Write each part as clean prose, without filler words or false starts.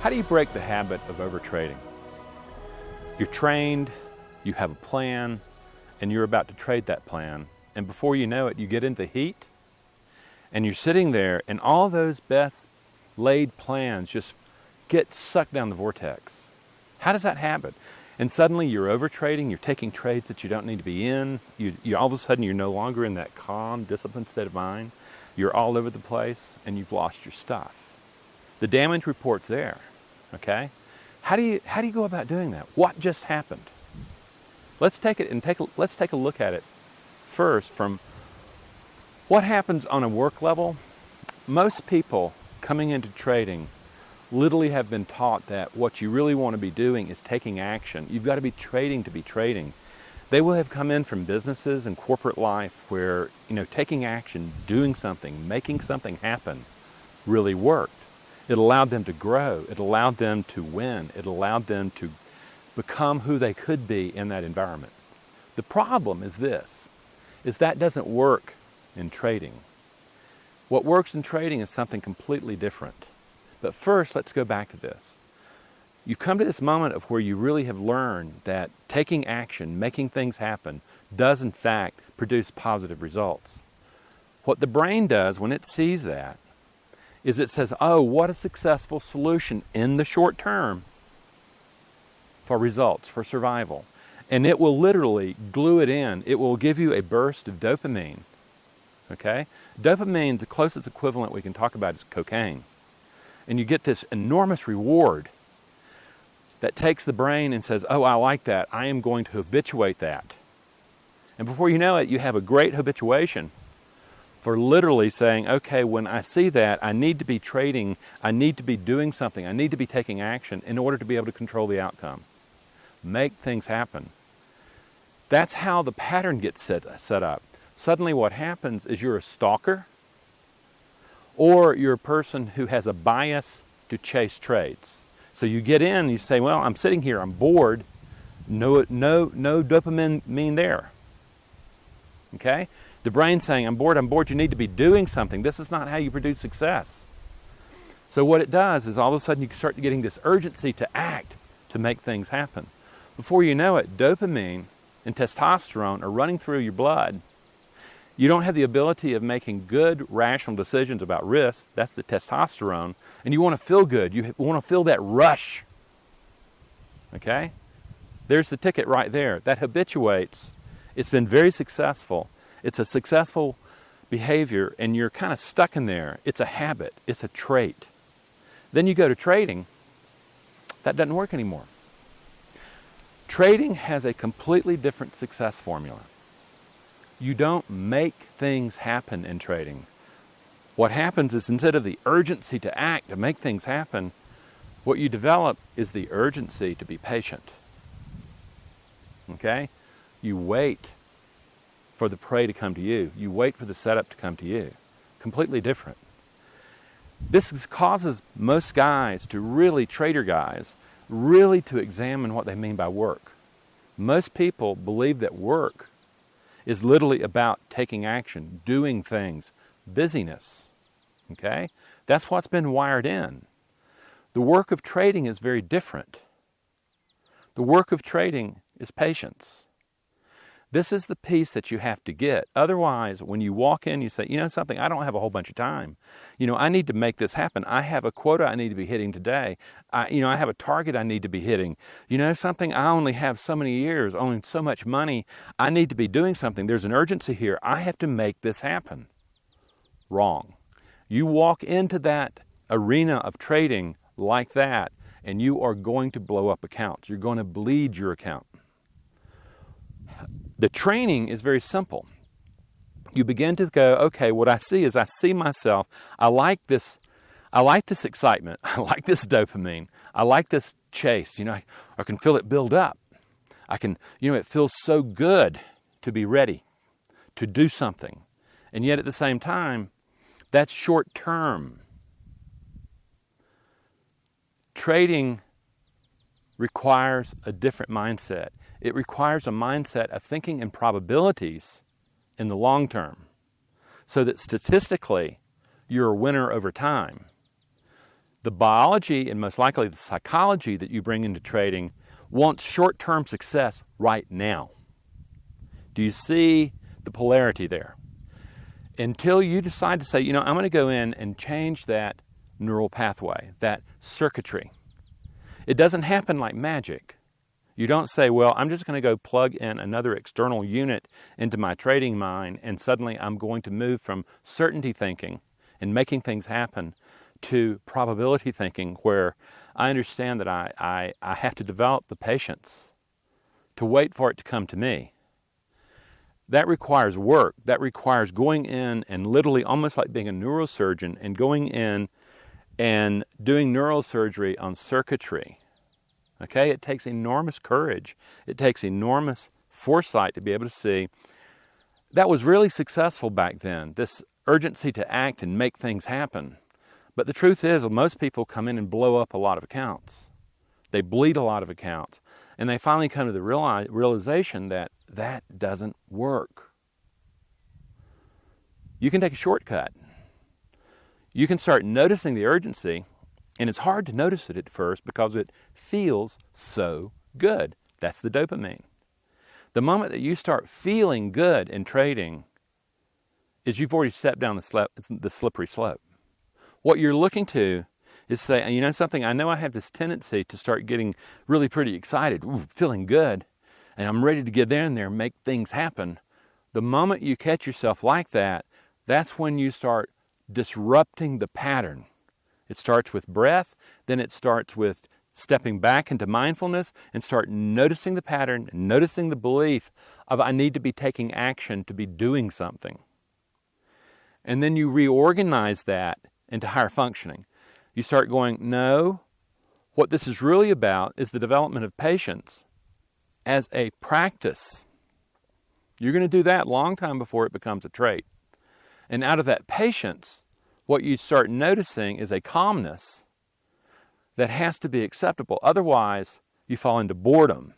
How do you break the habit of overtrading? You're trained, you have a plan, and you're about to trade that plan. And before you know it, you get into the heat, and you're sitting there, and all those best laid plans just get sucked down the vortex. How does that happen? And suddenly you're overtrading, you're taking trades that you don't need to be in. You all of a sudden you're no longer in that calm, disciplined state of mind. You're all over the place, and you've lost your stuff. The damage report's there, okay? How do you go about doing that? What just happened? Let's take a look at it first from what happens on a work level. Most people coming into trading literally have been taught that what you really want to be doing is taking action. You've got to be trading to be trading. They will have come in from businesses and corporate life where, taking action, doing something, making something happen really worked. It allowed them to grow. It allowed them to win. It allowed them to become who they could be in that environment. The problem is that doesn't work in trading. What works in trading is something completely different. But first, let's go back to this. You come to this moment of where you really have learned that taking action, making things happen, does in fact produce positive results. What the brain does when it sees that is it says, oh, what a successful solution in the short term for results, for survival. And it will literally glue it in. It will give you a burst of dopamine, okay? Dopamine, the closest equivalent we can talk about is cocaine. And you get this enormous reward that takes the brain and says, oh, I like that. I am going to habituate that. And before you know it, you have a great habituation for literally saying, okay, when I see that, I need to be trading, I need to be doing something, I need to be taking action in order to be able to control the outcome. Make things happen. That's how the pattern gets set up. Suddenly what happens is you're a stalker, or you're a person who has a bias to chase trades. So you get in and you say, well, I'm sitting here, I'm bored. No dopamine there. Okay? The brain's saying, I'm bored, you need to be doing something. This is not how you produce success. So what it does is all of a sudden you start getting this urgency to act, to make things happen. Before you know it, dopamine and testosterone are running through your blood. You don't have the ability of making good, rational decisions about risk. That's the testosterone. And you want to feel good. You want to feel that rush. Okay? There's the ticket right there. That habituates. It's been very successful. It's a successful behavior, and you're kind of stuck in there. It's a habit. It's a trait. Then you go to trading. That doesn't work anymore. Trading has a completely different success formula. You don't make things happen in trading. What happens is instead of the urgency to act, to make things happen, what you develop is the urgency to be patient. Okay? You wait for the prey to come to you. You wait for the setup to come to you. Completely different. This causes most guys to really, trader guys, really to examine what they mean by work. Most people believe that work is literally about taking action, doing things, busyness, okay? That's what's been wired in. The work of trading is very different. The work of trading is patience. This is the piece that you have to get. Otherwise, when you walk in, you say, you know something, I don't have a whole bunch of time. I need to make this happen. I have a quota I need to be hitting today. I have a target I need to be hitting. You know something, I only have so many years, only so much money. I need to be doing something. There's an urgency here. I have to make this happen. Wrong. You walk into that arena of trading like that, and you are going to blow up accounts. You're going to bleed your account. The training is very simple. You begin to go, okay, what I see is I see myself. I like this excitement. I like this dopamine. I like this chase. I can feel it build up. It feels so good to be ready to do something. And yet at the same time, that's short term. Trading requires a different mindset. It requires a mindset of thinking in probabilities in the long term, so that statistically you're a winner over time. The biology and most likely the psychology that you bring into trading wants short-term success right now. Do you see the polarity there? Until you decide to say, you know, I'm going to go in and change that neural pathway, that circuitry. It doesn't happen like magic. You don't say, well, I'm just going to go plug in another external unit into my trading mind and suddenly I'm going to move from certainty thinking and making things happen to probability thinking, where I understand that I have to develop the patience to wait for it to come to me. That requires work. That requires going in and literally almost like being a neurosurgeon and going in and doing neurosurgery on circuitry. Okay, it takes enormous courage. It takes enormous foresight to be able to see that was really successful back then, this urgency to act and make things happen. But the truth is, most people come in and blow up a lot of accounts. They bleed a lot of accounts. And they finally come to the realization that that doesn't work. You can take a shortcut. You can start noticing the urgency, and it's hard to notice it at first because it feels so good. That's the dopamine. The moment that you start feeling good in trading is you've already stepped down the slippery slope. What you're looking to is say, you know something, I know I have this tendency to start getting really pretty excited, feeling good, and I'm ready to get in there and make things happen. The moment you catch yourself like that, that's when you start disrupting the pattern. It starts with breath, then it starts with stepping back into mindfulness and start noticing the pattern, noticing the belief of I need to be taking action to be doing something. And then you reorganize that into higher functioning. You start going, no, what this is really about is the development of patience as a practice. You're going to do that a long time before it becomes a trait. And out of that patience, what you start noticing is a calmness that has to be acceptable. Otherwise, you fall into boredom.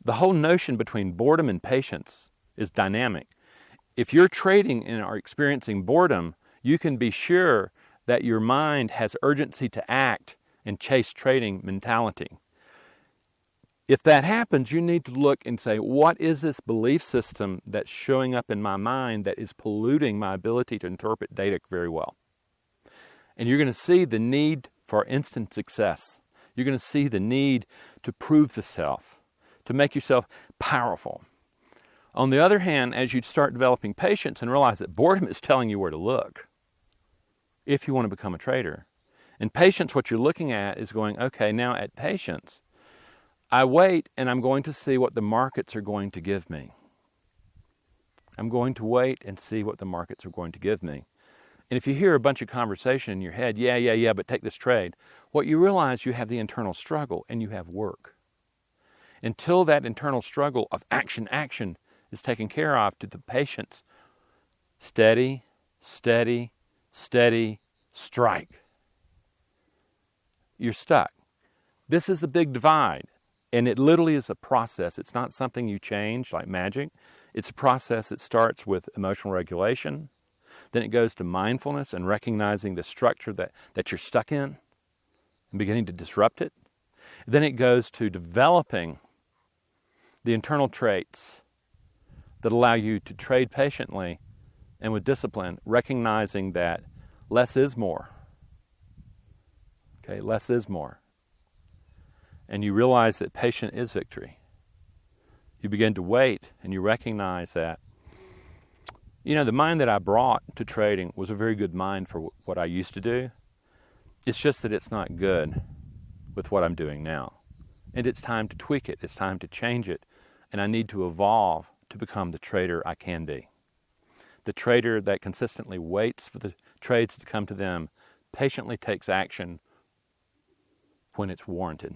The whole notion between boredom and patience is dynamic. If you're trading and are experiencing boredom, you can be sure that your mind has urgency to act and chase trading mentality. If that happens, you need to look and say, what is this belief system that's showing up in my mind that is polluting my ability to interpret data very well? And you're going to see the need for instant success. You're going to see the need to prove the self, to make yourself powerful. On the other hand, as you start developing patience and realize that boredom is telling you where to look, if you want to become a trader. In patience, what you're looking at is going, okay, now at patience, I wait and I'm going to see what the markets are going to give me. I'm going to wait and see what the markets are going to give me. And if you hear a bunch of conversation in your head, yeah, but take this trade, what you realize, you have the internal struggle and you have work. Until that internal struggle of action is taken care of, to the patience, steady, strike. You're stuck. This is the big divide. And it literally is a process. It's not something you change like magic. It's a process that starts with emotional regulation. Then it goes to mindfulness and recognizing the structure that you're stuck in and beginning to disrupt it. Then it goes to developing the internal traits that allow you to trade patiently and with discipline, recognizing that less is more. Okay, less is more. And you realize that patience is victory. You begin to wait and you recognize that, you know, the mind that I brought to trading was a very good mind for what I used to do. It's just that it's not good with what I'm doing now. And it's time to tweak it. It's time to change it. And I need to evolve to become the trader I can be. The trader that consistently waits for the trades to come to them, patiently takes action when it's warranted.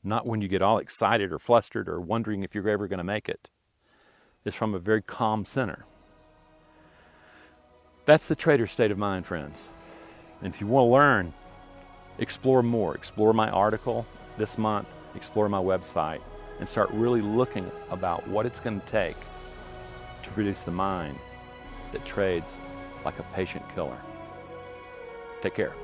Not when you get all excited or flustered or wondering if you're ever going to make it. It's from a very calm center. That's the trader state of mind, friends. And if you want to learn, explore more. Explore my article this month. Explore my website. And start really looking about what it's going to take to produce the mind that trades like a patient killer. Take care.